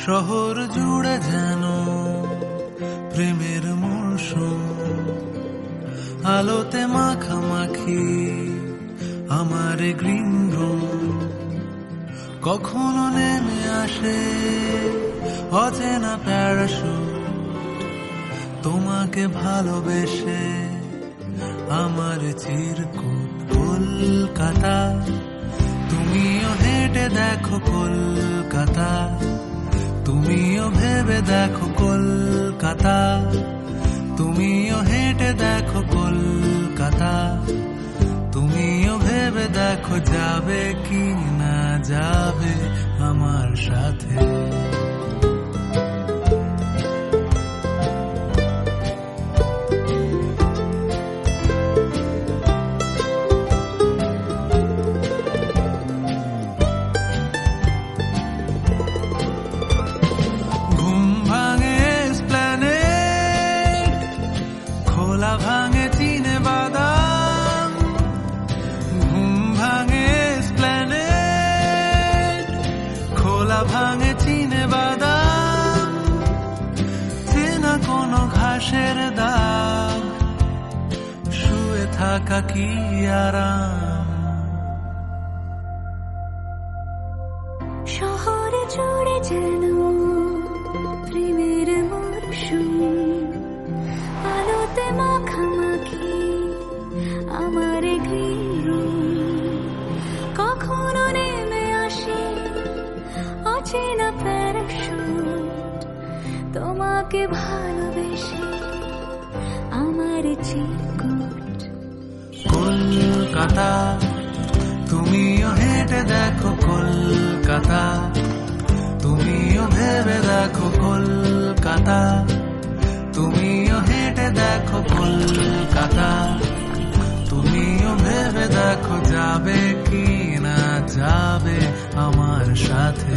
শহর জুড়ে যেন প্রেমের মৌসুম, আলোতে মাখামাখি আমার গ্রিন রুম। কখনো নেমে আসে অচেনা প্যারাশুট, তোমাকে ভালোবেসে আমার চিরকুট। কলকাতা তুমিও হেঁটে দেখো কলকাতা, তুমিও ভেবে দেখো কলকাতা, তুমিও হেঁটে দেখো কলকাতা, তুমিও ভেবে দেখো যাবে কি না যাবে আমার সাথে। ভাঙে চিনে বাদাম, ঘুম ভাঙে এসপ্ল্যানেড, খোলা ভাঙে চিনে বাদাম, চেনা কোনো ঘাসের দাগ, শুয়ে থাকা কি আরাম। শহরে জুড়ে যেন প্রেমের মরশুম, আলোতে মাখামাখি আমার গ্রিন রুম। কখনো নেমে আসে অচেনা প্যারাশুট, তোমাকে ভালোবেসে আমার চিরকুট। কলকাতা তুমিও হেঁটে দেখো কলকাতা, তুমিও ভেবে দেখো কলকাতা, তুমিও হেঁটে দেখো কলকাতা, তুমিও ভেবে দেখো যাবে কি না যাবে আমার সাথে।